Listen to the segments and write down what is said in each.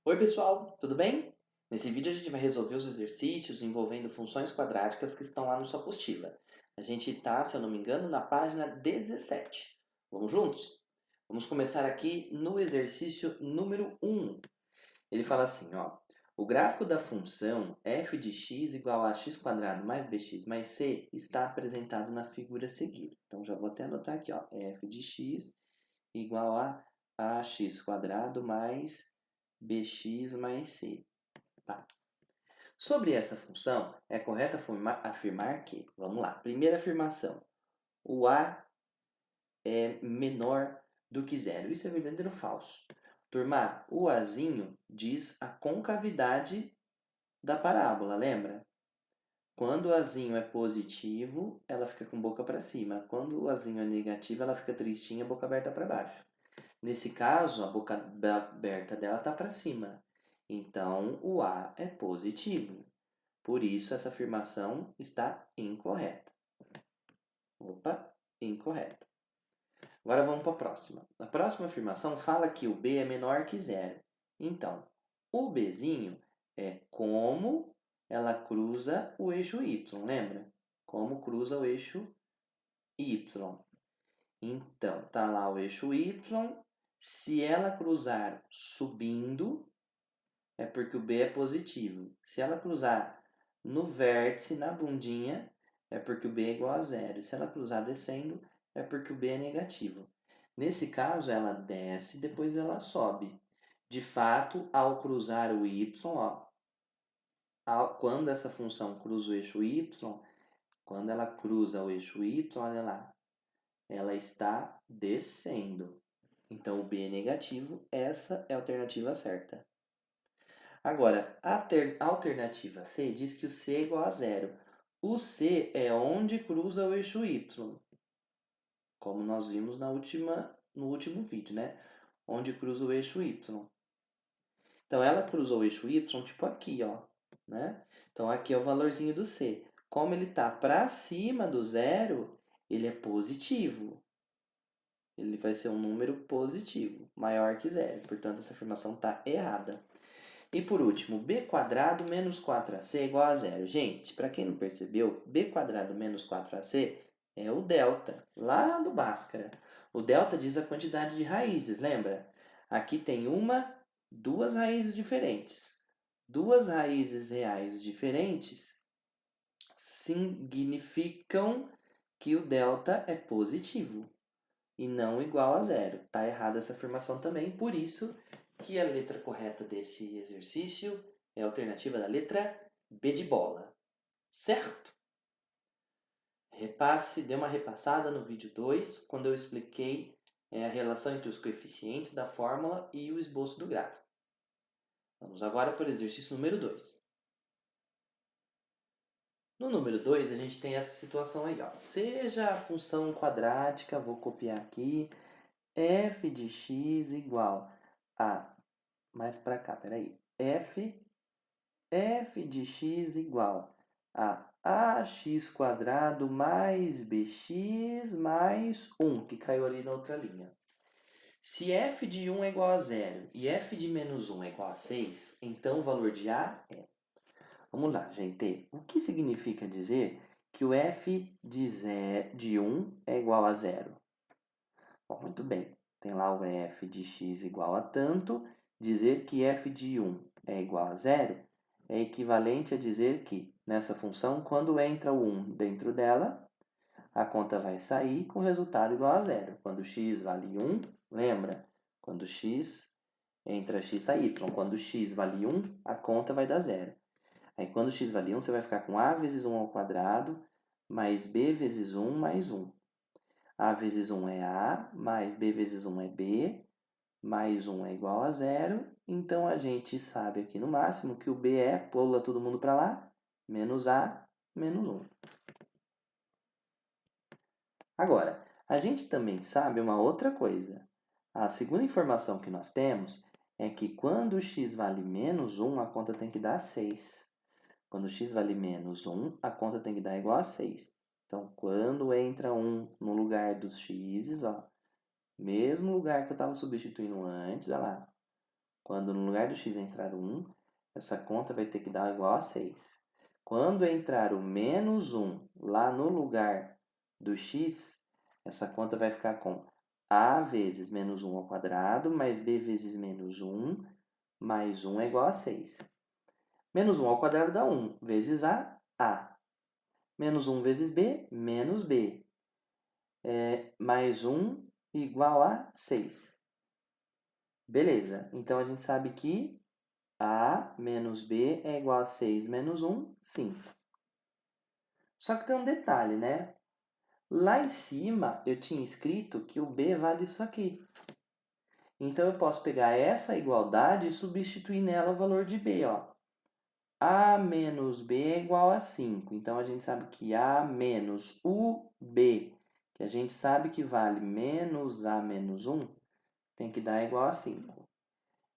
Oi pessoal, tudo bem? Nesse vídeo a gente vai resolver os exercícios envolvendo funções quadráticas que estão lá na sua apostila. A gente está, se eu não me engano, na página 17. Vamos juntos? Vamos começar aqui no exercício número 1. Ele fala assim, ó. O gráfico da função f de x igual a x quadrado mais bx mais c está apresentado na figura a seguir. Então já vou até anotar aqui, ó. F de x igual a ax quadrado mais bx mais c. Tá. Sobre essa função, é correto afirmar que, vamos lá, primeira afirmação, o a é menor do que zero. Isso é verdadeiro ou falso? Turma, o azinho diz a concavidade da parábola, lembra? Quando o azinho é positivo, ela fica com boca para cima. Quando o azinho é negativo, ela fica tristinha, boca aberta para baixo. Nesse caso, a boca aberta dela está para cima. Então, o A é positivo. Por isso, essa afirmação está incorreta. Opa, incorreta. Agora vamos para a próxima. A próxima afirmação fala que o B é menor que zero. Então, o Bzinho é como ela cruza o eixo Y, lembra? Como cruza o eixo Y. Então, tá lá o eixo Y. Se ela cruzar subindo, é porque o B é positivo. Se ela cruzar no vértice, na bundinha, é porque o B é igual a zero. Se ela cruzar descendo, é porque o B é negativo. Nesse caso, ela desce, depois ela sobe. De fato, ao cruzar o y, ó, quando essa função cruza o eixo y, quando ela cruza o eixo y, olha lá, ela está descendo. Então, o B é negativo, essa é a alternativa certa. Agora, a alternativa C diz que o C é igual a zero. O C é onde cruza o eixo Y, como nós vimos no último vídeo, né? Onde cruza o eixo Y. Então, ela cruzou o eixo Y, tipo aqui, ó, né? Então, aqui é o valorzinho do C. Como ele está para cima do zero, ele é positivo. Ele vai ser um número positivo, maior que zero. Portanto, essa afirmação está errada. E por último, b quadrado menos 4ac é igual a zero. Gente, para quem não percebeu, b quadrado menos 4ac é o delta, lá do Bhaskara. O delta diz a quantidade de raízes, lembra? Aqui tem duas raízes diferentes. Duas raízes reais diferentes significam que o delta é positivo e não igual a zero. Está errada essa afirmação também, por isso que a letra correta desse exercício é a alternativa da letra B de bola. Certo? Repasse, dê uma repassada no vídeo 2, quando eu expliquei a relação entre os coeficientes da fórmula e o esboço do gráfico. Vamos agora para o exercício número 2. No número 2, a gente tem essa situação aí, ó. Seja a função quadrática, vou copiar aqui, f de x igual a, mais para cá, peraí, f de x igual a ax quadrado mais bx mais 1, que caiu ali na outra linha. Se f de 1 é igual a 0 e f de menos 1 é igual a 6, então o valor de a é... Vamos lá, gente. O que significa dizer que o f de 1 é igual a 0? Bom, muito bem. Tem lá o f de x igual a tanto. Dizer que f de 1 é igual a 0 é equivalente a dizer que, nessa função, quando entra o 1 dentro dela, a conta vai sair com resultado igual a 0. Quando x vale 1, lembra? Quando x entra x sai y. Quando x vale 1, a conta vai dar 0. Aí quando x vale 1, você vai ficar com a vezes 1 ao quadrado, mais b vezes 1 mais 1. A vezes 1 é A, mais B vezes 1 é B, mais 1 é igual a zero. Então, a gente sabe aqui no máximo que o B é, pula todo mundo para lá, menos A, menos 1. Agora, a gente também sabe uma outra coisa. A segunda informação que nós temos é que quando x vale menos 1, a conta tem que dar 6. Quando x vale menos 1, a conta tem que dar igual a 6. Então, quando entra 1 no lugar dos x's, ó, mesmo lugar que eu estava substituindo antes, olha lá. Quando no lugar do x entrar o 1, essa conta vai ter que dar igual a 6. Quando entrar o menos 1 lá no lugar do x, essa conta vai ficar com a vezes menos 1 ao quadrado, mais b vezes menos 1, mais 1 é igual a 6. Menos 1 ao quadrado dá 1, vezes a. Menos 1 vezes b, menos b. Mais 1 igual a 6. Beleza, então a gente sabe que a menos b é igual a 6 menos 1, 5. Só que tem um detalhe, né? Lá em cima eu tinha escrito que o b vale isso aqui. Então eu posso pegar essa igualdade e substituir nela o valor de b, ó. A menos b é igual a 5. Então a gente sabe que a menos o b, que a gente sabe que vale menos a menos 1, tem que dar igual a 5.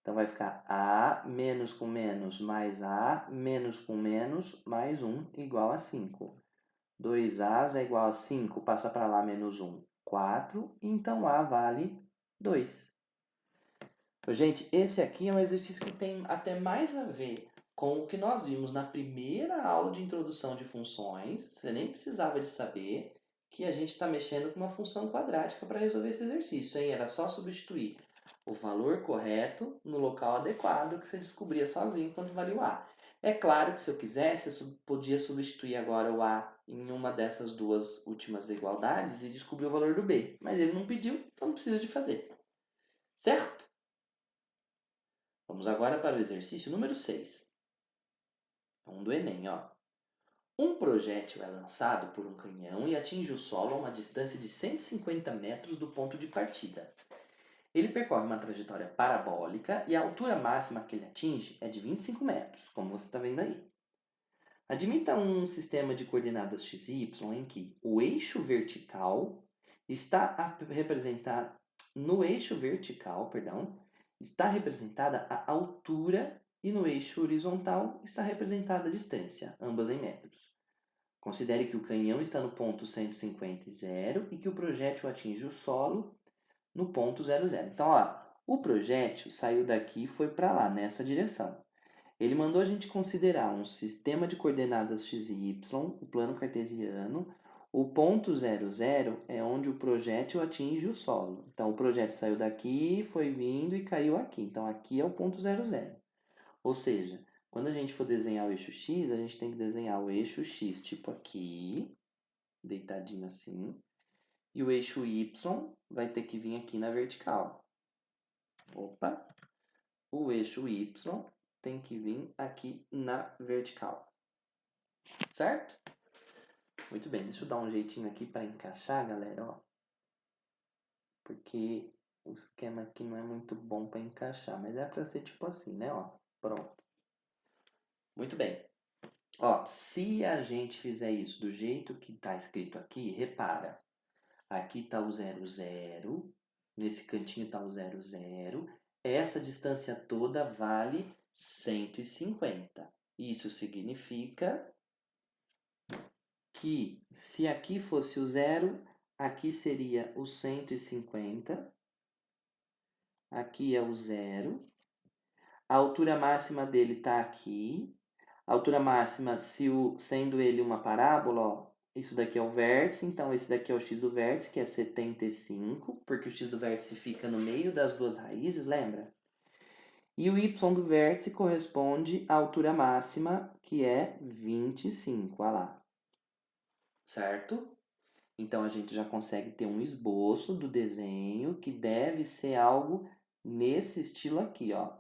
Então vai ficar a menos com menos mais a menos com menos mais 1 igual a 5. 2a é igual a 5, passa para lá menos 1, 4, então a vale 2. Gente, esse aqui é um exercício que tem até mais a ver com o que nós vimos na primeira aula de introdução de funções. Você nem precisava de saber que a gente está mexendo com uma função quadrática para resolver esse exercício, hein? Era só substituir o valor correto no local adequado que você descobria sozinho quanto valia o a. É claro que se eu quisesse, eu podia substituir agora o a em uma dessas duas últimas igualdades e descobrir o valor do b. Mas ele não pediu, então não precisa de fazer. Certo? Vamos agora para o exercício número 6. Um do Enem, ó. Um projétil é lançado por um canhão e atinge o solo a uma distância de 150 metros do ponto de partida. Ele percorre uma trajetória parabólica e a altura máxima que ele atinge é de 25 metros, como você está vendo aí. Admita um sistema de coordenadas x e y em que o eixo vertical está representado no eixo vertical, está representada a altura e no eixo horizontal está representada a distância, ambas em metros. Considere que o canhão está no ponto 150 e 0 e que o projétil atinge o solo no ponto 0, 0. Então, ó, o projétil saiu daqui e foi para lá, nessa direção. Ele mandou a gente considerar um sistema de coordenadas x e y, o plano cartesiano. O ponto 0, 0 é onde o projétil atinge o solo. Então, o projétil saiu daqui, foi vindo e caiu aqui. Então, aqui é o ponto 0, 0. Ou seja, quando a gente for desenhar o eixo x, a gente tem que desenhar o eixo x tipo aqui, deitadinho assim. E o eixo y vai ter que vir aqui na vertical. Opa! O eixo y tem que vir aqui na vertical. Certo? Muito bem, deixa eu dar um jeitinho aqui para encaixar, galera, ó. Porque o esquema aqui não é muito bom para encaixar, mas é para ser tipo assim, né, ó. Pronto. Muito bem. Ó, se a gente fizer isso do jeito que está escrito aqui, repara. Aqui está o 0, 0. Nesse cantinho está o 0, 0. Essa distância toda vale 150. Isso significa que se aqui fosse o 0, aqui seria o 150. Aqui é o 0. A altura máxima dele está aqui. A altura máxima, sendo ele uma parábola, ó, isso daqui é o vértice, então esse daqui é o x do vértice, que é 75, porque o x do vértice fica no meio das duas raízes, lembra? E o y do vértice corresponde à altura máxima, que é 25, olha lá. Certo? Então a gente já consegue ter um esboço do desenho que deve ser algo nesse estilo aqui, ó.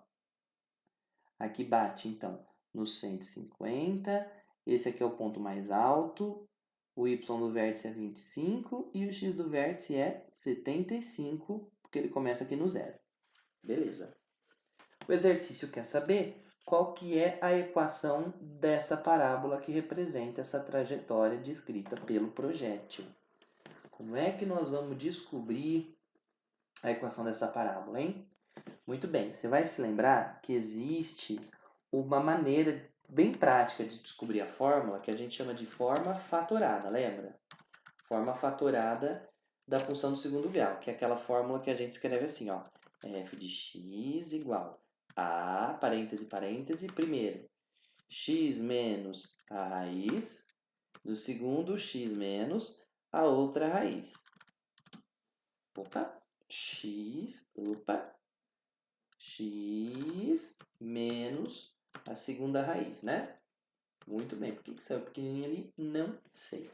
Aqui bate, então, no 150, esse aqui é o ponto mais alto, o y do vértice é 25 e o x do vértice é 75, porque ele começa aqui no zero. Beleza. O exercício quer saber qual que é a equação dessa parábola que representa essa trajetória descrita pelo projétil. Como é que nós vamos descobrir a equação dessa parábola, hein? Muito bem, você vai se lembrar que existe uma maneira bem prática de descobrir a fórmula que a gente chama de forma fatorada, lembra? Forma fatorada da função do segundo grau, que é aquela fórmula que a gente escreve assim, ó, f de x igual A, parêntese, parêntese, primeiro, x menos a raiz, do segundo, x menos a outra raiz. Opa, x menos a segunda raiz, né? Muito bem, por que saiu pequenininho ali? Não sei.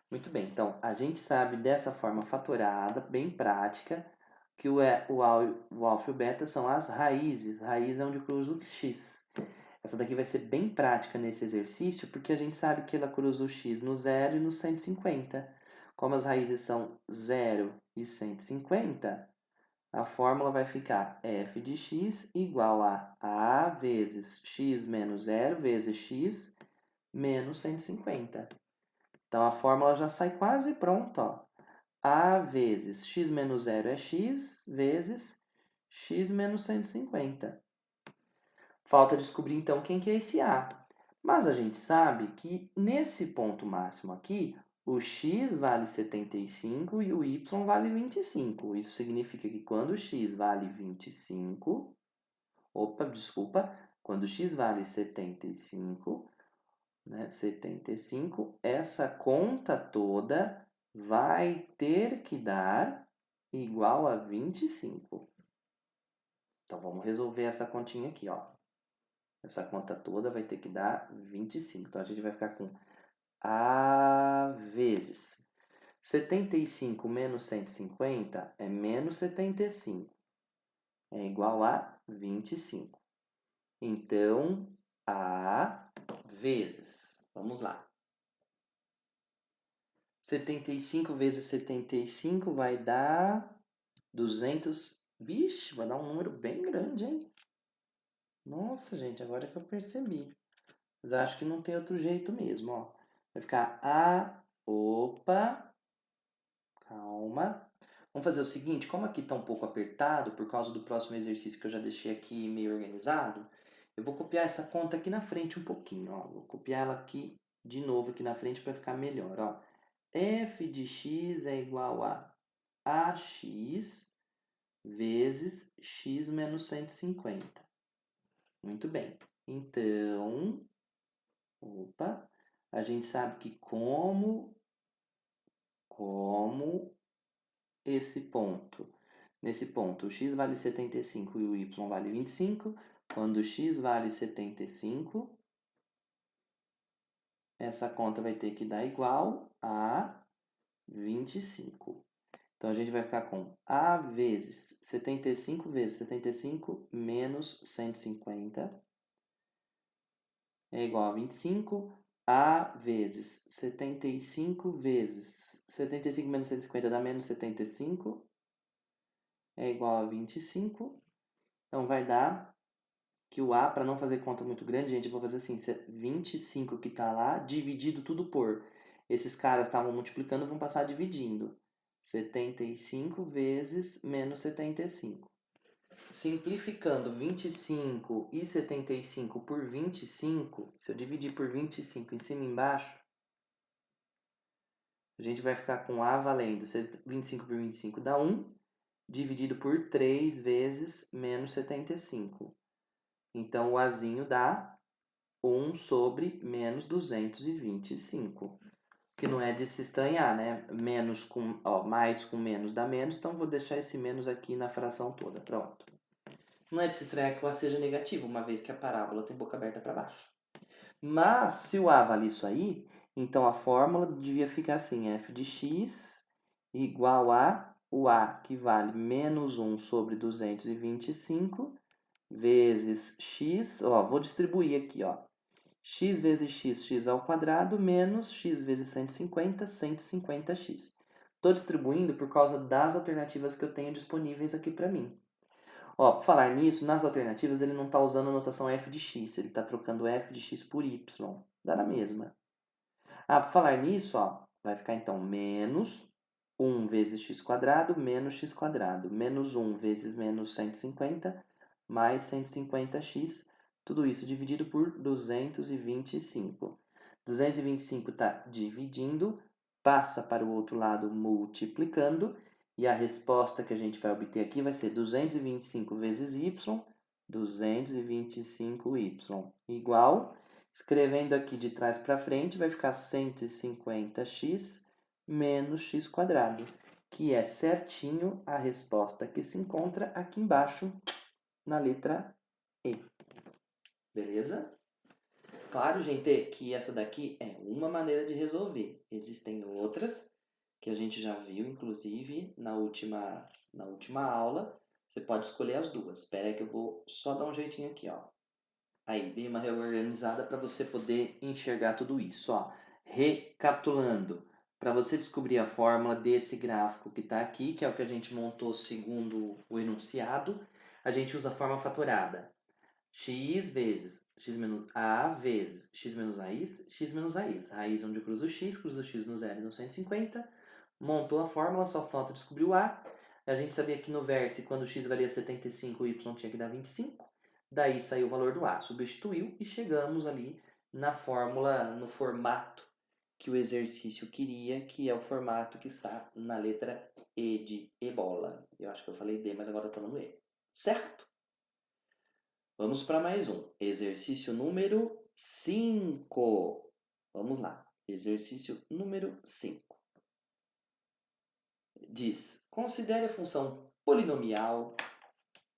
Muito bem, então a gente sabe dessa forma fatorada, bem prática, que o alfa e o beta são as raízes. Raiz é onde cruza o x. Essa daqui vai ser bem prática nesse exercício, porque a gente sabe que ela cruza o x no 0 e no 150. Como as raízes são 0 e 150, a fórmula vai ficar f de x igual a vezes x menos 0 vezes x menos 150. Então, a fórmula já sai quase pronta, ó. A vezes x menos 0 é x vezes x menos 150. Falta descobrir, então, quem que é esse A. Mas a gente sabe que nesse ponto máximo aqui, o x vale 75 e o y vale 25. Isso significa que quando o x vale 25... Quando o x vale 75... 75, essa conta toda vai ter que dar igual a 25. Então, vamos resolver essa continha aqui, ó. Essa conta toda vai ter que dar 25. Então, a gente vai ficar com A vezes 75 menos 150 é menos 75. É igual a 25. Então, A vezes... Vamos lá. 75 vezes 75 vai dar 200. Vixe, vai dar um número bem grande, hein? Nossa, gente, agora que eu percebi. Mas acho que não tem outro jeito mesmo, ó. Vai ficar A... Opa! Calma. Vamos fazer o seguinte, como aqui tá um pouco apertado, por causa do próximo exercício que eu já deixei aqui meio organizado, eu vou copiar essa conta aqui na frente um pouquinho, ó. Vou copiar ela aqui de novo aqui na frente para ficar melhor, ó. F de x é igual a AX vezes x menos 150. Muito bem. Então, a gente sabe que como nesse ponto, o x vale 75 e o y vale 25, quando o x vale 75, essa conta vai ter que dar igual a 25. Então, a gente vai ficar com A vezes 75 vezes 75 menos 150 é igual a 25. A vezes 75 vezes 75 menos 150 dá menos 75 é igual a 25. Então, vai dar que o A, para não fazer conta muito grande, gente, eu vou fazer assim, 25 que está lá, dividido tudo por. Esses caras estavam multiplicando, vão passar dividindo. 75 vezes menos 75. Simplificando 25 e 75 por 25, se eu dividir por 25 em cima e embaixo, a gente vai ficar com A valendo 25 por 25 dá 1, dividido por 3 vezes menos 75. Então, o Azinho dá 1 sobre menos 225. Que não é de se estranhar, né? Menos com, mais com menos dá menos, então vou deixar esse menos aqui na fração toda. Pronto. Não é de se estranhar que o A seja negativo, uma vez que a parábola tem boca aberta para baixo. Mas, se o A vale isso aí, então a fórmula devia ficar assim, f de x igual a o A, que vale menos 1 sobre 225, vezes x, vou distribuir aqui, x vezes x ao quadrado, menos x vezes 150, 150x. Estou distribuindo por causa das alternativas que eu tenho disponíveis aqui para mim. Por falar nisso, nas alternativas ele não está usando a notação f de x, ele está trocando f de x por y. Dá na mesma. Por falar nisso, vai ficar então menos 1 vezes x quadrado menos x quadrado. Menos 1 vezes menos 150 mais 150x. Tudo isso dividido por 225. 225 está dividindo, passa para o outro lado multiplicando. E a resposta que a gente vai obter aqui vai ser 225 vezes y 225y igual, escrevendo aqui de trás para frente, vai ficar 150x menos x quadrado, que é certinho a resposta que se encontra aqui embaixo na letra E. Beleza? Claro, gente, que essa daqui é uma maneira de resolver. Existem outras que a gente já viu, inclusive, na última aula. Você pode escolher as duas. Espera aí que eu vou só dar um jeitinho aqui, ó. Aí, dei uma reorganizada para você poder enxergar tudo isso, ó. Recapitulando, para você descobrir a fórmula desse gráfico que está aqui, que é o que a gente montou segundo o enunciado, a gente usa a forma fatorada. X vezes x menos a vezes x menos raiz, x menos raiz. Raiz onde cruza o x no zero e no 150. Montou a fórmula, só falta descobrir o a. A gente sabia que no vértice, quando o x valia 75, o y tinha que dar 25. Daí saiu o valor do a, substituiu e chegamos ali na fórmula, no formato que o exercício queria, que é o formato que está na letra E de ebola. Eu acho que eu falei D, mas agora estou falando E. Certo? Vamos para mais um. Exercício número 5. Vamos lá. Exercício número 5. Diz: considere a função polinomial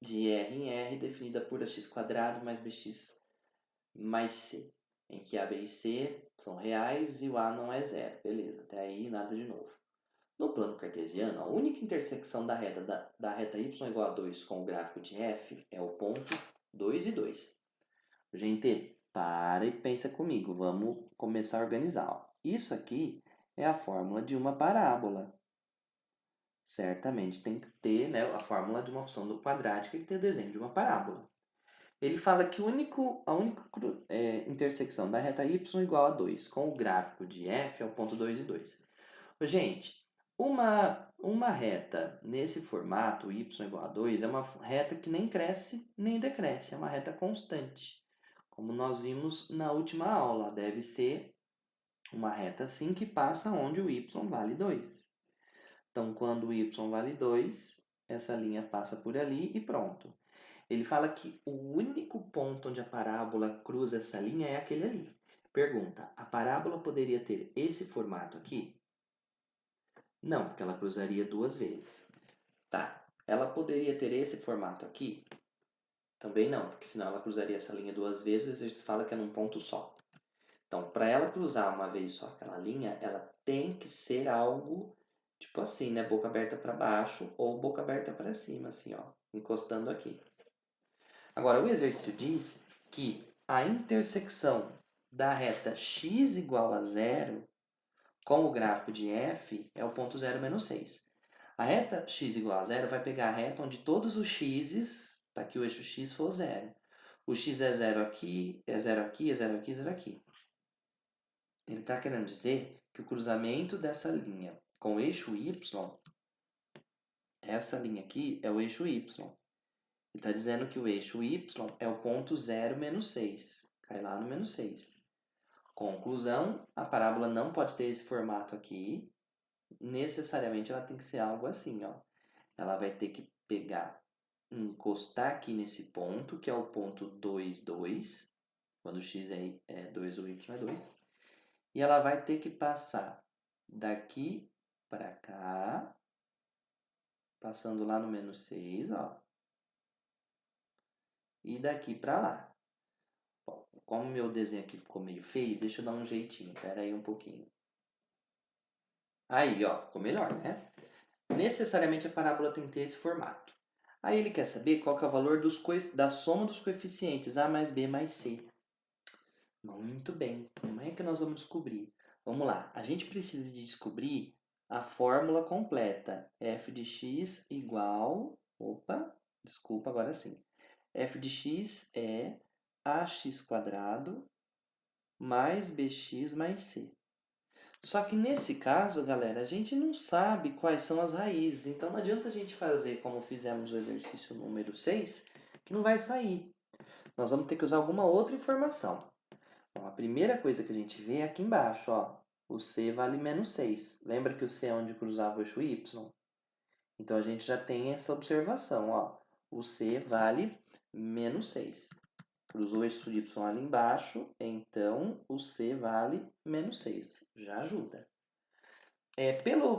de R em R definida por ax² mais bx mais c, em que a, b e c são reais e o a não é zero. Beleza, até aí nada de novo. No plano cartesiano, a única intersecção da reta y igual a 2 com o gráfico de f é o ponto 2 e 2. Gente, para e pensa comigo. Vamos começar a organizar. Ó. Isso aqui é a fórmula de uma parábola. Certamente tem que ter, né, a fórmula de uma função quadrática que tem o desenho de uma parábola. Ele fala que a única intersecção da reta y igual a 2 com o gráfico de f é o ponto 2 e 2. Gente, uma reta nesse formato y igual a 2 é uma reta que nem cresce nem decresce, é uma reta constante. Como nós vimos na última aula, deve ser uma reta assim que passa onde o y vale 2. Então, quando o y vale 2, essa linha passa por ali e pronto. Ele fala que o único ponto onde a parábola cruza essa linha é aquele ali. Pergunta: a parábola poderia ter esse formato aqui? Não, porque ela cruzaria duas vezes. Tá. Ela poderia ter esse formato aqui? Também não, porque senão ela cruzaria essa linha duas vezes, o exercício fala que é num ponto só. Então, para ela cruzar uma vez só aquela linha, ela tem que ser algo tipo assim, né? Boca aberta para baixo ou boca aberta para cima, assim, ó, encostando aqui. Agora, o exercício diz que a intersecção da reta x igual a zero com o gráfico de f é o ponto 0 menos 6. A reta x igual a zero vai pegar a reta onde todos os x's, tá aqui o eixo x, for zero. O x é zero aqui, é zero aqui, é zero aqui, é zero aqui. Ele está querendo dizer que o cruzamento dessa linha com o eixo y, essa linha aqui é o eixo y. Ele está dizendo que o eixo y é o ponto 0 menos 6. Cai lá no menos 6. Conclusão, a parábola não pode ter esse formato aqui. Necessariamente ela tem que ser algo assim, ó. Ela vai ter que pegar, encostar aqui nesse ponto, que é o ponto 2, 2. Quando o x é 2, o y é 2. E ela vai ter que passar daqui para cá, passando lá no menos 6, ó. E daqui para lá. Bom, como meu desenho aqui ficou meio feio, deixa eu dar um jeitinho. Espera aí um pouquinho. Aí, ó, ficou melhor, né? Necessariamente a parábola tem que ter esse formato. Aí ele quer saber qual que é o valor da soma dos coeficientes A mais B mais C. Muito bem, como é que nós vamos descobrir? Vamos lá, a gente precisa de descobrir a fórmula completa. F de x igual... Opa, desculpa, agora sim. F de x é ax² mais bx mais c. Só que nesse caso, galera, a gente não sabe quais são as raízes. Então não adianta a gente fazer como fizemos o exercício número 6, que não vai sair. Nós vamos ter que usar alguma outra informação. Bom, a primeira coisa que a gente vê é aqui embaixo, ó. O C vale menos 6. Lembra que o C é onde cruzava o eixo Y? Então a gente já tem essa observação, ó. O C vale menos 6. Cruzou esse y ali embaixo, então o c vale menos 6. Já ajuda.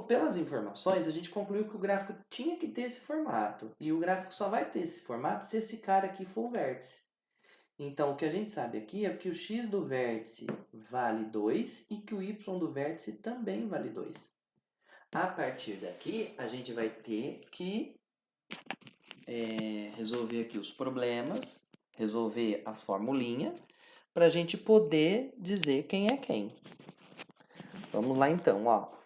Pelas informações, a gente concluiu que o gráfico tinha que ter esse formato. E o gráfico só vai ter esse formato se esse cara aqui for o vértice. Então, o que a gente sabe aqui é que o x do vértice vale 2 e que o y do vértice também vale 2. A partir daqui, a gente vai ter que resolver aqui os problemas, resolver a formulinha, para a gente poder dizer quem é quem. Vamos lá então, ó.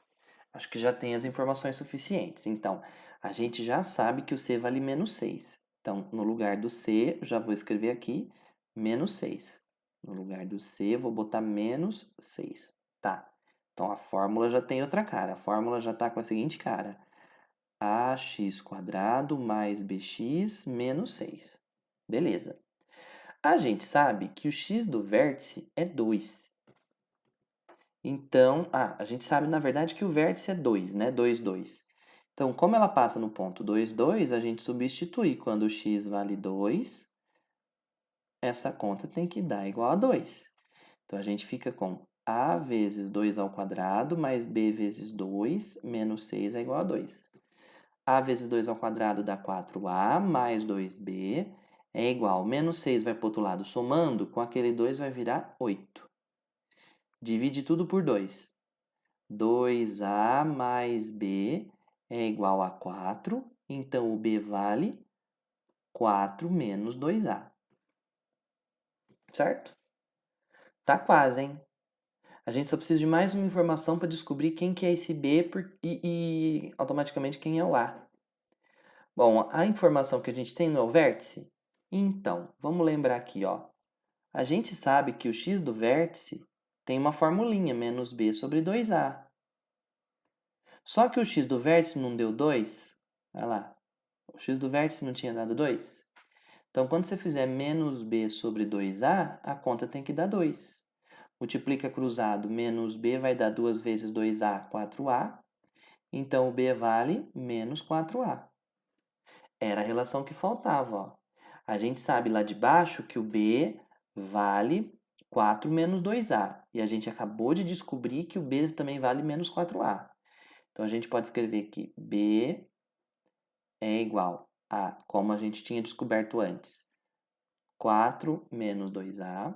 Acho que já tem as informações suficientes. Então, a gente já sabe que o c vale menos 6. Então, no lugar do c, eu já vou escrever aqui menos 6. No lugar do c, eu vou botar menos 6. Tá. Então, a fórmula já tem outra cara. A fórmula já está com a seguinte cara. ax² mais bx menos 6. Beleza. A gente sabe que o x do vértice é 2. Então, a gente sabe, na verdade, que o vértice é 2, né? 2, 2. Então, como ela passa no ponto 2, 2, a gente substitui. Quando o x vale 2, essa conta tem que dar igual a 2. Então, a gente fica com a vezes 2 ao quadrado mais b vezes 2 menos 6 é igual a 2. A vezes 2 ao quadrado dá 4a mais 2b é igual. Menos 6 vai para o outro lado somando, com aquele 2 vai virar 8. Divide tudo por 2. 2a mais b é igual a 4, então o b vale 4 menos 2a. Certo? Tá quase, hein? A gente só precisa de mais uma informação para descobrir quem que é esse b e automaticamente quem é o a. Bom, a informação que a gente tem não é o vértice? Então, vamos lembrar aqui, ó. A gente sabe que o x do vértice tem uma formulinha, menos b sobre 2a. Só que o x do vértice não deu 2. Olha lá. O x do vértice não tinha dado 2. Então, quando você fizer menos b sobre 2a, a conta tem que dar 2. Multiplica cruzado, menos b vai dar 2 vezes 2a, 4a. Então, o b vale menos 4a. Era a relação que faltava, ó. A gente sabe lá de baixo que o b vale 4 menos 2a. E a gente acabou de descobrir que o b também vale menos 4a. Então, a gente pode escrever que b é igual a, como a gente tinha descoberto antes, 4 menos 2a.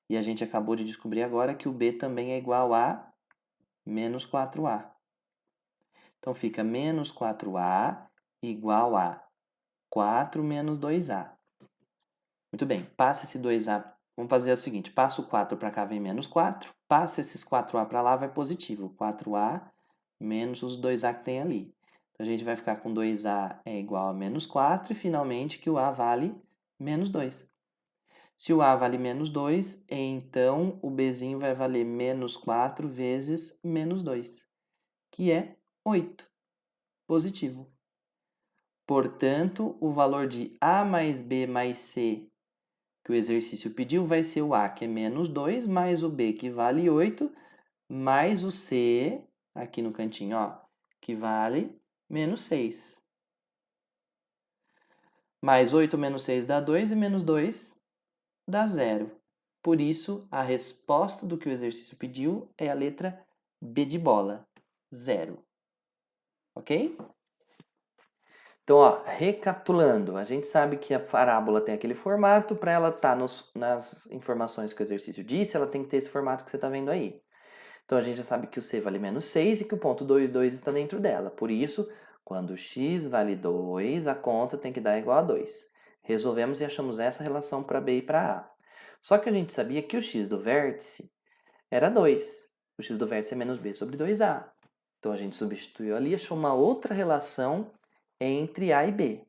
E a gente acabou de descobrir agora que o b também é igual a menos 4a. Então, fica menos 4a igual a 4 menos 2a. Muito bem, passa esse 2a. Vamos fazer o seguinte, passa o 4 para cá, vem menos 4. Passa esses 4a para lá, vai positivo. 4a menos os 2a que tem ali. Então, a gente vai ficar com 2a é igual a menos 4 e, finalmente, que o a vale menos 2. Se o a vale menos 2, então o bzinho vai valer menos 4 vezes menos 2, que é 8. Positivo. Portanto, o valor de a mais b mais c que o exercício pediu vai ser o a, que é menos 2, mais o b, que vale 8, mais o c, aqui no cantinho, ó, que vale menos 6. Mais 8 menos 6 dá 2 e menos 2 dá 0. Por isso, a resposta do que o exercício pediu é a letra B de bola, 0. Ok? Então, ó, recapitulando, a gente sabe que a parábola tem aquele formato, para ela estar nas informações que o exercício disse, ela tem que ter esse formato que você está vendo aí. Então, a gente já sabe que o c vale menos 6 e que o ponto 2, 2 está dentro dela. Por isso, quando x vale 2, a conta tem que dar igual a 2. Resolvemos e achamos essa relação para b e para a. Só que a gente sabia que o x do vértice era 2. O x do vértice é menos b sobre 2a. Então, a gente substituiu ali e achou uma outra relação entre a e b.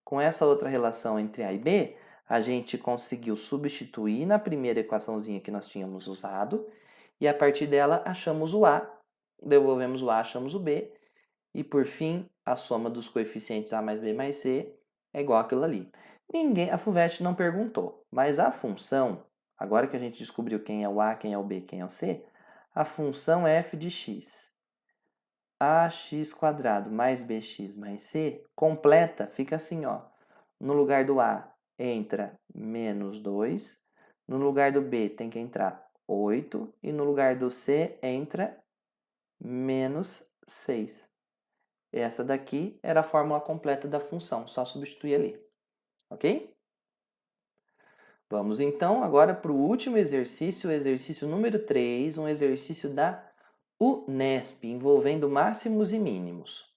Com essa outra relação entre a e b, a gente conseguiu substituir na primeira equaçãozinha que nós tínhamos usado, e a partir dela achamos o a, devolvemos o a, achamos o b, e por fim, a soma dos coeficientes a mais b mais c é igual àquilo ali. A FUVEST não perguntou, mas a função, agora que a gente descobriu quem é o a, quem é o b, quem é o c, a função f de x ax² mais bx mais c, completa, fica assim, ó. No lugar do a entra menos 2, no lugar do b tem que entrar 8 e no lugar do c entra menos 6. Essa daqui era a fórmula completa da função, só substituir ali, ok? Vamos então agora para o último exercício, o exercício número 3, um exercício da Unesp, envolvendo máximos e mínimos.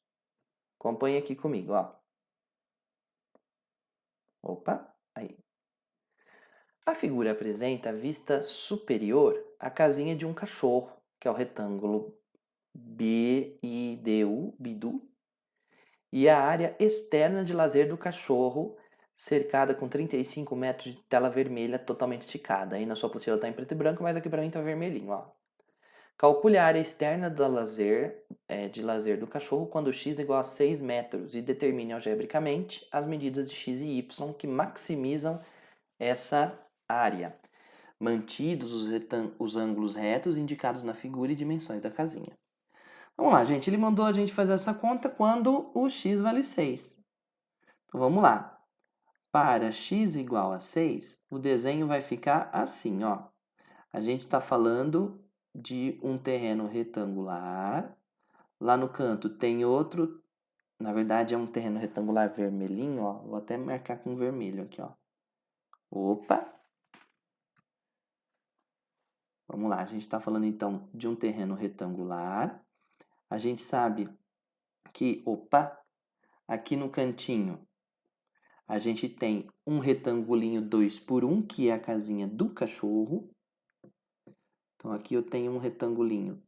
Acompanhe aqui comigo, ó. Opa, aí. A figura apresenta a vista superior a casinha de um cachorro, que é o retângulo bidu, e a área externa de lazer do cachorro, cercada com 35 metros de tela vermelha totalmente esticada. Aí na sua apostila está em preto e branco, mas aqui para mim está vermelhinho, ó. Calcule a área externa de lazer do cachorro quando x é igual a 6 metros e determine algebricamente as medidas de x e y que maximizam essa área, mantidos os ângulos retos indicados na figura e dimensões da casinha. Vamos lá, gente. Ele mandou a gente fazer essa conta quando o x vale 6. Então, vamos lá. Para x igual a 6, o desenho vai ficar assim, ó. A gente está falando de um terreno retangular. Lá no canto tem outro, na verdade é um terreno retangular vermelhinho, ó. Vou até marcar com vermelho aqui, ó. Opa! Vamos lá, a gente está falando então de um terreno retangular. A gente sabe que, aqui no cantinho a gente tem um retangulinho 2x1, que é a casinha do cachorro. Então aqui eu tenho um retangulinho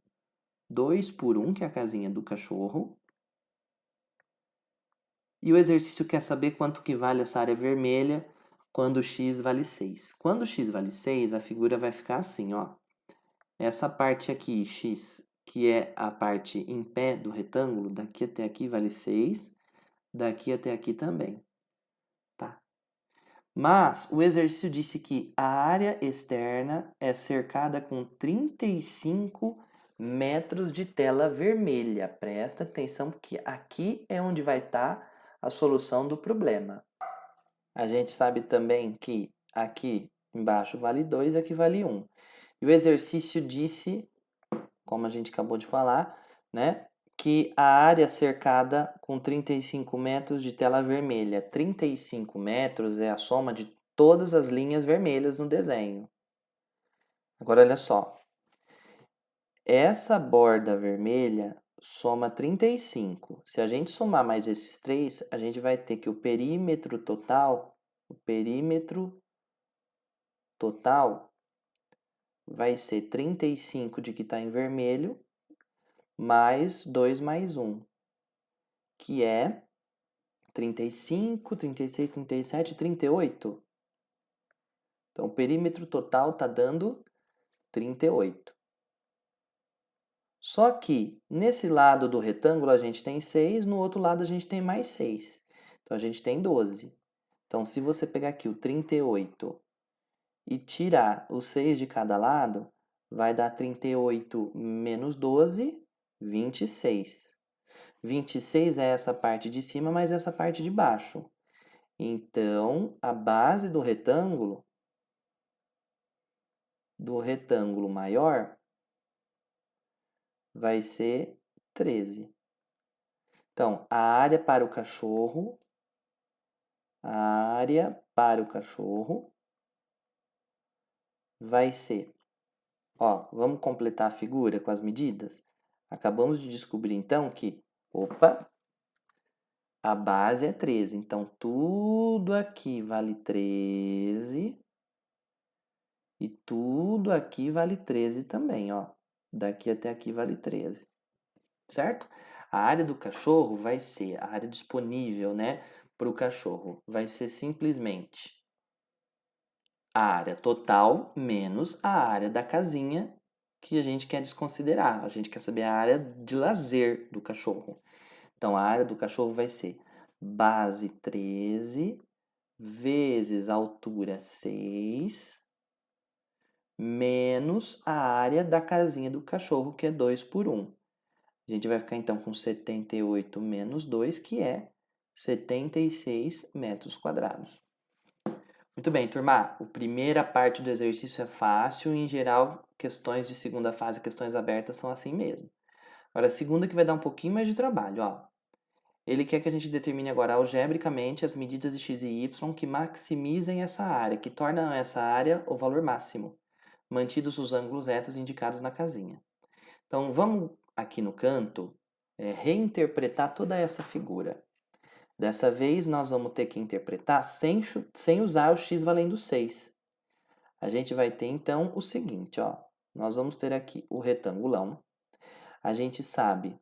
2x1, que é a casinha do cachorro. E o exercício quer saber quanto que vale essa área vermelha quando x vale 6. Quando x vale 6, a figura vai ficar assim, ó. Essa parte aqui, x, que é a parte em pé do retângulo, daqui até aqui vale 6, daqui até aqui também. Tá? Mas o exercício disse que a área externa é cercada com 35 metros de tela vermelha. Presta atenção porque aqui é onde vai estar a solução do problema. A gente sabe também que aqui embaixo vale 2 e aqui vale 1. E o exercício disse, como a gente acabou de falar, né, que a área cercada com 35 metros de tela vermelha. 35 metros é a soma de todas as linhas vermelhas no desenho. Agora olha só. Essa borda vermelha soma 35. Se a gente somar mais esses três, a gente vai ter que o perímetro total vai ser 35 de que está em vermelho, mais 2 mais 1, que é 35, 36, 37, 38. Então, o perímetro total está dando 38. Só que, nesse lado do retângulo, a gente tem 6, no outro lado a gente tem mais 6. Então, a gente tem 12. Então, se você pegar aqui o 38 e tirar os 6 de cada lado, vai dar 38 menos 12, 26. 26 é essa parte de cima mais essa parte de baixo. Então, a base do retângulo maior vai ser 13. Então, a área para o cachorro vai ser, ó, vamos completar a figura com as medidas? Acabamos de descobrir então que, a base é 13, então tudo aqui vale 13 e tudo aqui vale 13 também, ó. Daqui até aqui vale 13, certo? A área do cachorro vai ser, a área disponível, né, para o cachorro, vai ser simplesmente a área total menos a área da casinha que a gente quer desconsiderar. A gente quer saber a área de lazer do cachorro. Então, a área do cachorro vai ser base 13 vezes altura 6 menos a área da casinha do cachorro, que é 2 por 1. A gente vai ficar então com 78 menos 2, que é 76 metros quadrados. Muito bem, turma. A primeira parte do exercício é fácil e, em geral, questões de segunda fase, questões abertas, são assim mesmo. Agora, a segunda que vai dar um pouquinho mais de trabalho, ó. Ele quer que a gente determine agora algebricamente as medidas de x e y que maximizem essa área, que tornam essa área o valor máximo, mantidos os ângulos retos indicados na casinha. Então, vamos aqui no canto reinterpretar toda essa figura. Dessa vez, nós vamos ter que interpretar sem usar o x valendo 6. A gente vai ter, então, o seguinte, ó. Nós vamos ter aqui o retangulão. A gente sabe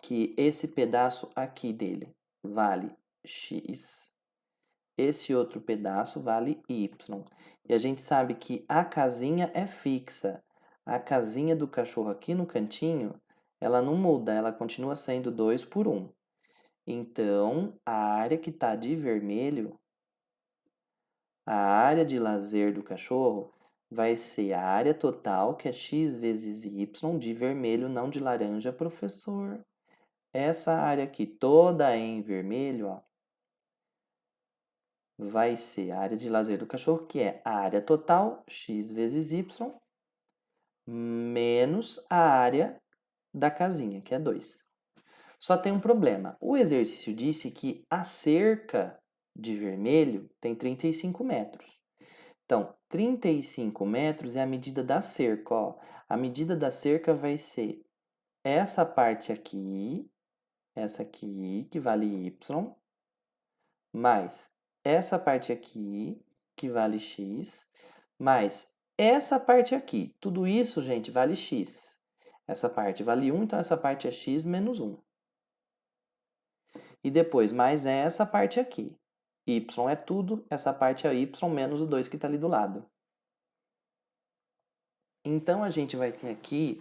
que esse pedaço aqui dele vale x, esse outro pedaço vale y. E a gente sabe que a casinha é fixa. A casinha do cachorro aqui no cantinho, ela não muda, ela continua sendo 2 por 1. Então, a área que está de vermelho, a área de lazer do cachorro, vai ser a área total, que é x vezes y, de vermelho, não de laranja, professor. Essa área aqui toda em vermelho, ó, vai ser a área de lazer do cachorro, que é a área total, x vezes y, menos a área da casinha, que é 2. Só tem um problema. O exercício disse que a cerca de vermelho tem 35 metros. Então, 35 metros é a medida da cerca, ó. A medida da cerca vai ser essa parte aqui, essa aqui, que vale y, mais essa parte aqui, que vale x, mais essa parte aqui. Tudo isso, gente, vale x. Essa parte vale 1, então essa parte é x menos 1. E depois, mais essa parte aqui. Y é tudo, essa parte é y menos o 2 que está ali do lado. Então, a gente vai ter aqui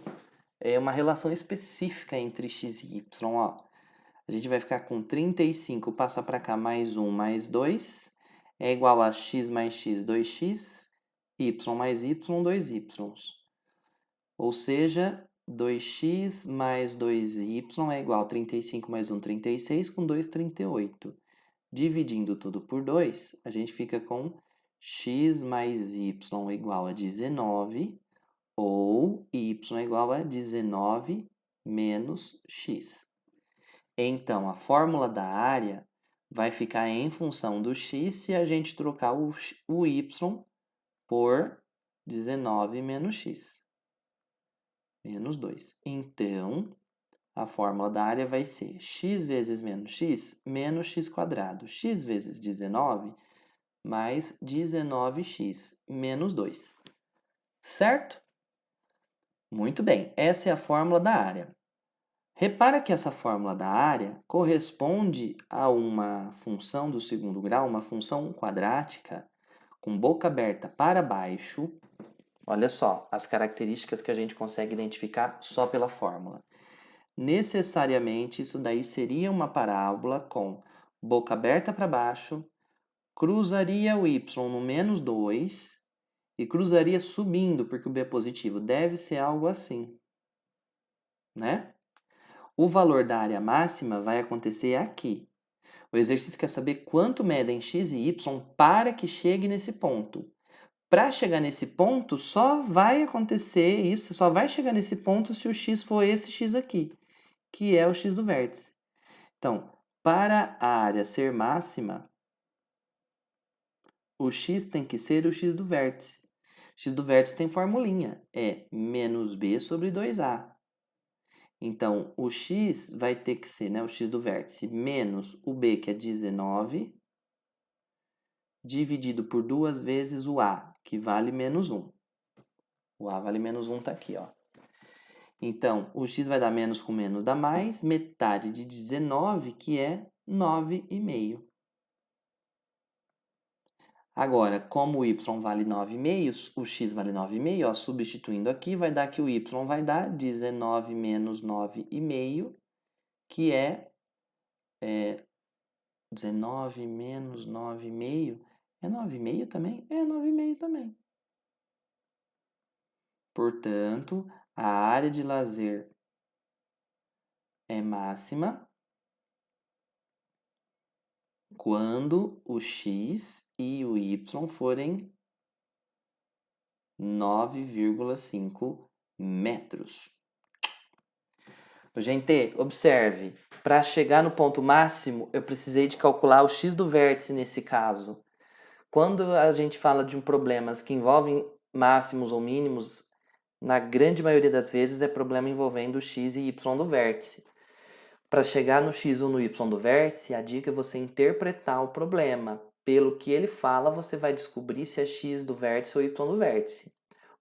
uma relação específica entre x e y, ó. A gente vai ficar com 35, passa para cá, mais 1 mais 2, é igual a x mais x, 2x, y mais y, 2y. Ou seja, 2x mais 2y é igual a 35 mais 1, 36, com 2, 38. Dividindo tudo por 2, a gente fica com x mais y igual a 19, ou y igual a 19 menos x. Então, a fórmula da área vai ficar em função do x se a gente trocar o y por 19 menos x, menos 2. Então, a fórmula da área vai ser x vezes menos x quadrado. X vezes 19 mais 19x menos 2. Certo? Muito bem, essa é a fórmula da área. Repara que essa fórmula da área corresponde a uma função do segundo grau, uma função quadrática, com boca aberta para baixo. Olha só as características que a gente consegue identificar só pela fórmula. Necessariamente, isso daí seria uma parábola com boca aberta para baixo, cruzaria o y no menos 2 e cruzaria subindo, porque o b é positivo. Deve ser algo assim, né? O valor da área máxima vai acontecer aqui. O exercício quer saber quanto medem x e y para que chegue nesse ponto. Para chegar nesse ponto, só vai acontecer isso, só vai chegar nesse ponto se o x for esse x aqui, que é o x do vértice. Então, para a área ser máxima, o x tem que ser o x do vértice. X do vértice tem formulinha, é menos b sobre 2a. Então, o x vai ter que ser, né, o x do vértice, menos o b, que é 19, dividido por 2 vezes o a, que vale menos 1. O a vale menos 1, tá aqui, ó. Então, o x vai dar menos com menos dá mais, metade de 19, que é 9,5. Agora, como o y vale 9,5, o x vale 9,5, ó, substituindo aqui, vai dar que o y vai dar 19 menos 9,5, que é 19 menos 9,5. É 9,5 também? É 9,5 também. Portanto, a área de lazer é máxima quando o x e o y forem 9,5 metros. Gente, observe, para chegar no ponto máximo, eu precisei de calcular o x do vértice nesse caso. Quando a gente fala de problemas que envolvem máximos ou mínimos, na grande maioria das vezes é problema envolvendo o x e y do vértice. Para chegar no x ou no y do vértice, a dica é você interpretar o problema. Pelo que ele fala, você vai descobrir se é x do vértice ou y do vértice.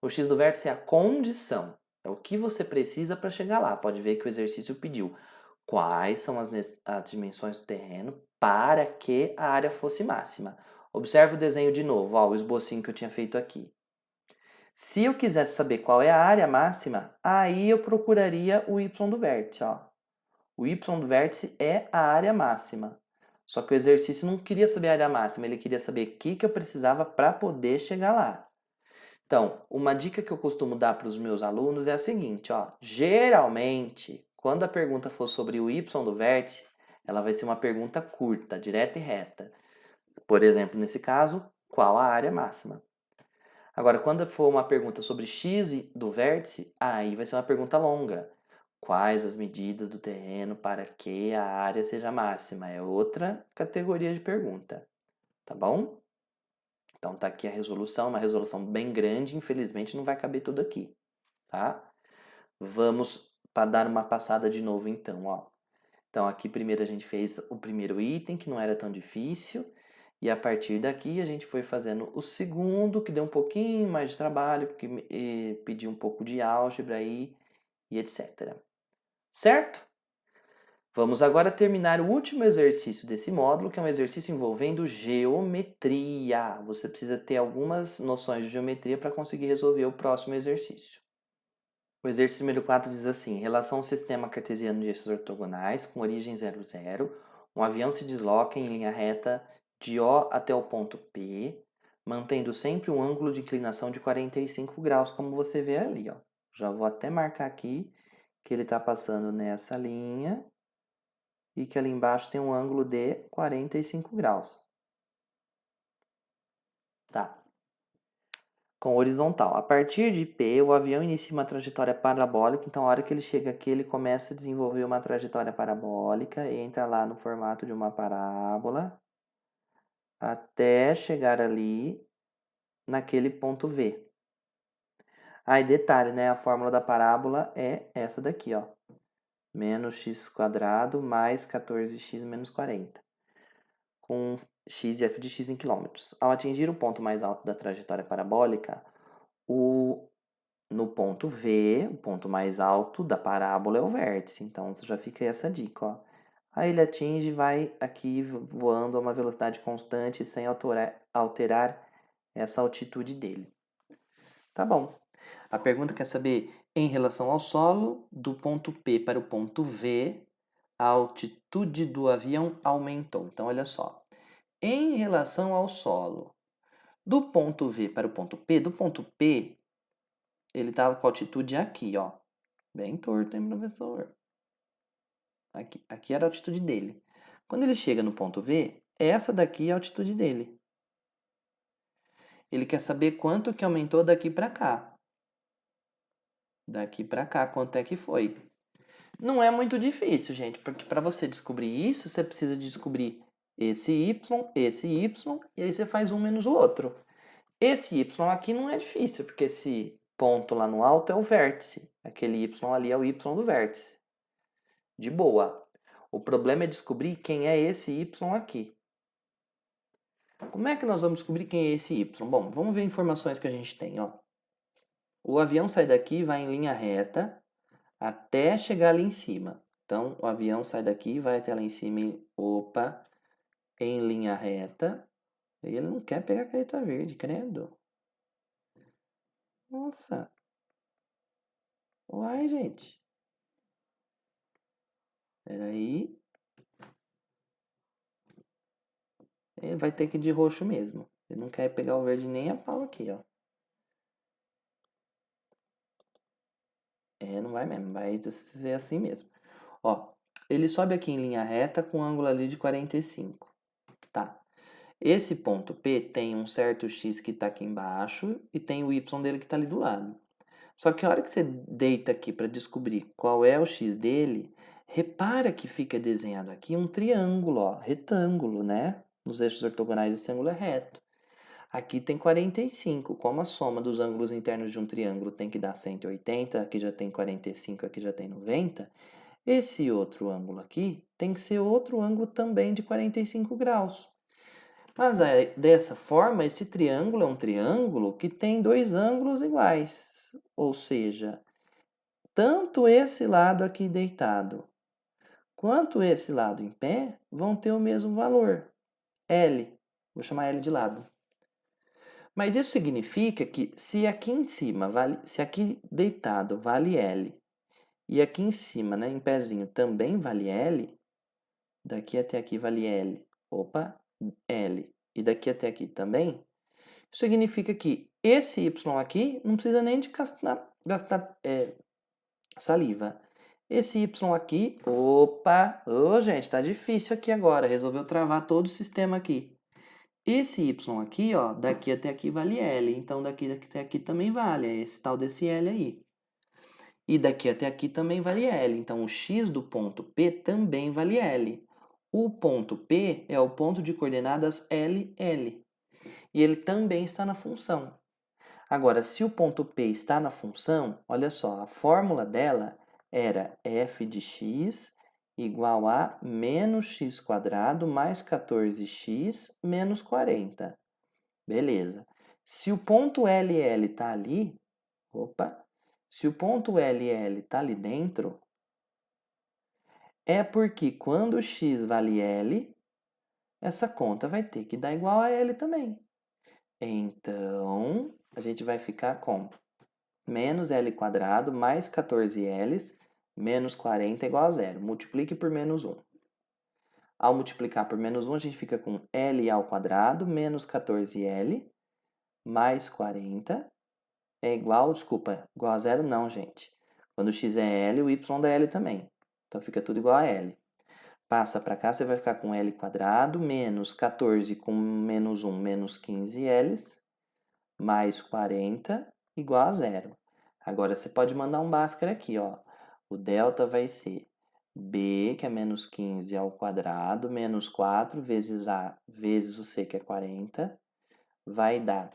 O x do vértice é a condição, é o que você precisa para chegar lá. Pode ver que o exercício pediu quais são as dimensões do terreno para que a área fosse máxima. Observe o desenho de novo, ó, o esbocinho que eu tinha feito aqui. Se eu quisesse saber qual é a área máxima, aí eu procuraria o y do vértice. Ó. O y do vértice é a área máxima. Só que o exercício não queria saber a área máxima, ele queria saber o que eu precisava para poder chegar lá. Então, uma dica que eu costumo dar para os meus alunos é a seguinte, ó. Geralmente, quando a pergunta for sobre o y do vértice, ela vai ser uma pergunta curta, direta e reta. Por exemplo, nesse caso, qual a área máxima? Agora, quando for uma pergunta sobre x do vértice, aí vai ser uma pergunta longa. Quais as medidas do terreno para que a área seja máxima? É outra categoria de pergunta, tá bom? Então tá aqui a resolução, uma resolução bem grande, infelizmente não vai caber tudo aqui, tá? Vamos para dar uma passada de novo então, ó. Então aqui primeiro a gente fez o primeiro item, que não era tão difícil, e a partir daqui a gente foi fazendo o segundo, que deu um pouquinho mais de trabalho, que pediu um pouco de álgebra aí, e etc. Certo? Vamos agora terminar o último exercício desse módulo, que é um exercício envolvendo geometria. Você precisa ter algumas noções de geometria para conseguir resolver o próximo exercício. O exercício número 4 diz assim: em relação ao sistema cartesiano de eixos ortogonais com origem 0, 0, um avião se desloca em linha reta de O até o ponto P, mantendo sempre um ângulo de inclinação de 45 graus, como você vê ali. Ó. Já vou até marcar aqui que ele está passando nessa linha e que ali embaixo tem um ângulo de 45 graus. Tá. Com horizontal. A partir de P, o avião inicia uma trajetória parabólica, então a hora que ele chega aqui, ele começa a desenvolver uma trajetória parabólica e entra lá no formato de uma parábola até chegar ali naquele ponto V. Aí, detalhe, né? A fórmula da parábola é essa daqui, ó. Menos x quadrado mais 14x menos 40. Com x e f de x em quilômetros. Ao atingir o ponto mais alto da trajetória parabólica, no ponto V, o ponto mais alto da parábola é o vértice. Então, já fica aí essa dica, ó. Aí ele atinge e vai aqui voando a uma velocidade constante sem alterar essa altitude dele. Tá bom. A pergunta quer saber, em relação ao solo, do ponto P para o ponto V, a altitude do avião aumentou. Então, olha só. Em relação ao solo, do ponto V para o ponto P, do ponto P, ele estava com a altitude aqui, ó. Bem torto, hein, professor? Aqui era a altitude dele. Quando ele chega no ponto V, essa daqui é a altitude dele. Ele quer saber quanto que aumentou daqui para cá. Daqui para cá, quanto é que foi? Não é muito difícil, gente, porque para você descobrir isso, você precisa descobrir esse y, e aí você faz um menos o outro. Esse y aqui não é difícil, porque esse ponto lá no alto é o vértice. Aquele y ali é o y do vértice. De boa. O problema é descobrir quem é esse y aqui. Como é que nós vamos descobrir quem é esse y? Bom, vamos ver informações que a gente tem. Ó. O avião sai daqui e vai em linha reta até chegar ali em cima. Então, o avião sai daqui e vai até lá em cima em linha reta. E ele não quer pegar a caneta verde, credo. Nossa. Uai, gente. Peraí. Ele vai ter que ir de roxo mesmo. Ele não quer pegar o verde nem a pau aqui, ó. Não vai mesmo. Vai ser assim mesmo. Ó, ele sobe aqui em linha reta com um ângulo ali de 45. Tá. Esse ponto P tem um certo x que está aqui embaixo e tem o y dele que está ali do lado. Só que a hora que você deita aqui para descobrir qual é o x dele, repara que fica desenhado aqui um triângulo, ó, retângulo, né? Nos eixos ortogonais esse ângulo é reto. Aqui tem 45, como a soma dos ângulos internos de um triângulo tem que dar 180, aqui já tem 45, aqui já tem 90, esse outro ângulo aqui tem que ser outro ângulo também de 45 graus. Mas dessa forma, esse triângulo é um triângulo que tem dois ângulos iguais. Ou seja, tanto esse lado aqui deitado quanto esse lado em pé vão ter o mesmo valor, L. Vou chamar L de lado. Mas isso significa que se aqui em cima, se aqui deitado vale L, e aqui em cima, né, em pezinho, também vale L, daqui até aqui vale L, opa, L, e daqui até aqui também, isso significa que esse y aqui não precisa nem de gastar saliva. Esse y aqui, opa, gente, tá difícil aqui agora, resolveu travar todo o sistema aqui. Esse y aqui, ó, daqui até aqui vale L, então daqui até aqui também vale, é esse tal desse L aí. E daqui até aqui também vale L, então o x do ponto P também vale L. O ponto P é o ponto de coordenadas L, L. E ele também está na função. Agora, se o ponto P está na função, olha só, a fórmula dela era f de x igual a menos x² mais 14x menos 40. Beleza. Se o ponto LL está ali, se o ponto LL está ali dentro, é porque quando x vale L, essa conta vai ter que dar igual a L também. Então, a gente vai ficar com menos L² mais 14L menos 40 igual a zero. Multiplique por menos 1. Ao multiplicar por menos 1, a gente fica com L² menos 14L mais 40 é igual a zero não, gente. Quando x é L, o y é L também. Então fica tudo igual a L. Passa para cá, você vai ficar com L² menos 14 com menos 1, menos 15L mais 40 igual a zero. Agora você pode mandar um Bhaskara aqui, ó. O delta vai ser b, que é menos 15 ao quadrado, menos 4 vezes a vezes o c, que é 40, vai dar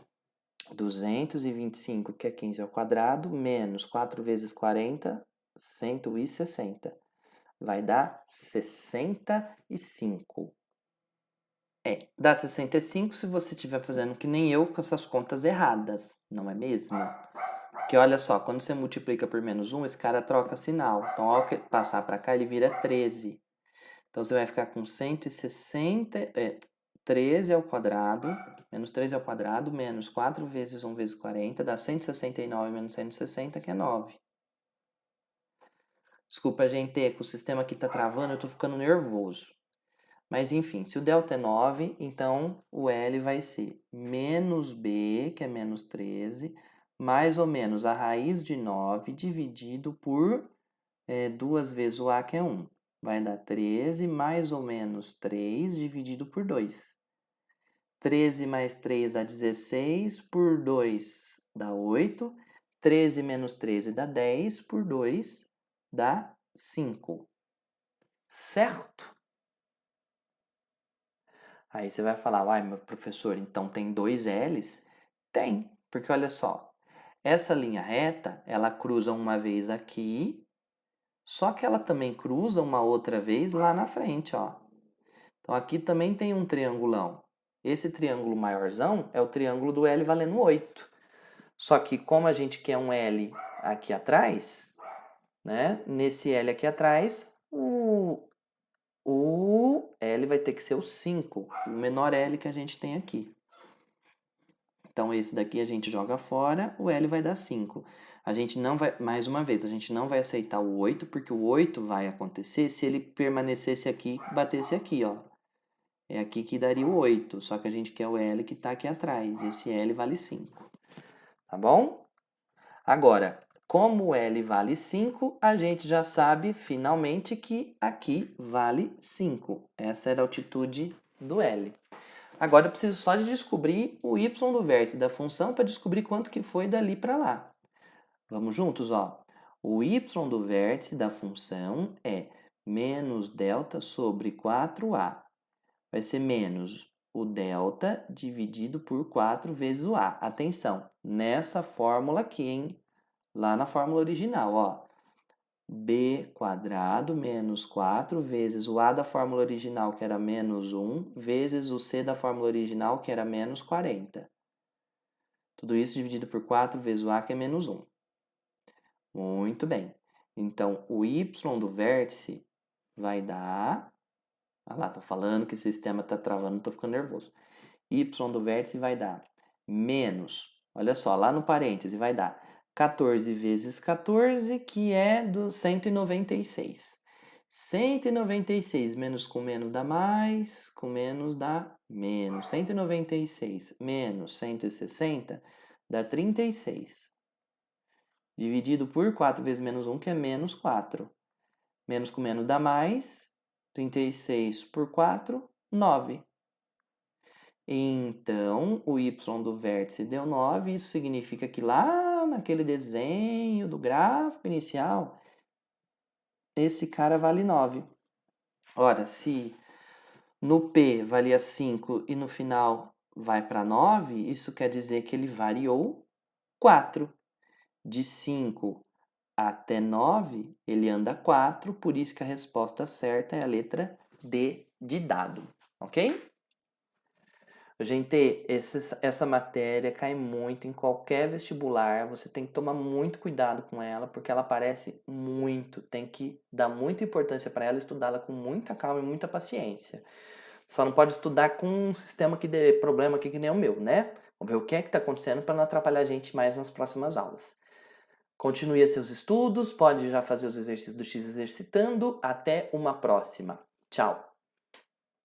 225, que é 15 ao quadrado, menos 4 vezes 40, 160. Vai dar 65. Dá 65 se você estiver fazendo que nem eu com essas contas erradas, não é mesmo? Porque olha só, quando você multiplica por menos 1, esse cara troca sinal. Então, ao passar para cá, ele vira 13. Então, você vai ficar com 160, 13 ao quadrado, menos 13 ao quadrado, menos 4 vezes 1 vezes 40, dá 169 menos 160, que é 9. Desculpa, gente, que o sistema aqui tá travando, eu tô ficando nervoso. Mas, enfim, se o delta é 9, então o L vai ser menos B, que é menos 13, mais ou menos a raiz de 9 dividido por 2 vezes o A, que é 1. Vai dar 13 mais ou menos 3 dividido por 2. 13 mais 3 dá 16, por 2 dá 8. 13 menos 13 dá 10, por 2 dá 5. Certo? Aí você vai falar, uai, meu professor, então tem dois L's? Tem, porque olha só, essa linha reta, ela cruza uma vez aqui, só que ela também cruza uma outra vez lá na frente, ó. Então aqui também tem um triangulão. Esse triângulo maiorzão é o triângulo do L valendo 8. Só que como a gente quer um L aqui atrás, né? Nesse L aqui atrás, o L vai ter que ser o 5, o menor L que a gente tem aqui. Então, esse daqui a gente joga fora, o L vai dar 5. A gente não vai, mais uma vez, a gente não vai aceitar o 8, porque o 8 vai acontecer se ele permanecesse aqui e batesse aqui, ó. É aqui que daria o 8, só que a gente quer o L que está aqui atrás. Esse L vale 5. Tá bom? Agora, Como o L vale 5, a gente já sabe finalmente que aqui vale 5. Essa era a altitude do L. Agora eu preciso só de descobrir o y do vértice da função para descobrir quanto que foi dali para lá. Vamos juntos, ó. O y do vértice da função é menos delta sobre 4a. Vai ser menos o delta dividido por 4 vezes o a. Atenção, nessa fórmula aqui, hein? Lá na fórmula original, ó. B quadrado menos 4 vezes o a da fórmula original, que era menos 1, vezes o c da fórmula original, que era menos 40. Tudo isso dividido por 4 vezes o a, que é menos 1. Muito bem. Então, o y do vértice vai dar... Ah lá, tô falando que o sistema tá travando, tô ficando nervoso. Y do vértice vai dar menos... Olha só, lá no parêntese vai dar 14 vezes 14, que é do 196. 196 menos com menos dá mais, com menos dá menos. 196 menos 160 dá 36. Dividido por 4 vezes menos 1, que é menos 4. Menos com menos dá mais. 36 por 4, 9. Então, o y do vértice deu 9. Isso significa que lá naquele desenho do gráfico inicial, esse cara vale 9. Ora, se no P valia 5 e no final vai para 9, isso quer dizer que ele variou 4. De 5 até 9, ele anda 4, por isso que a resposta certa é a letra D de dado, ok? Gente, essa matéria cai muito em qualquer vestibular, você tem que tomar muito cuidado com ela, porque ela aparece muito, tem que dar muita importância para ela, estudá-la com muita calma e muita paciência. Só não pode estudar com um sistema que dê problema aqui que nem o meu, né? Vamos ver o que é que está acontecendo para não atrapalhar a gente mais nas próximas aulas. Continue seus estudos, pode já fazer os exercícios do X exercitando. Até uma próxima. Tchau!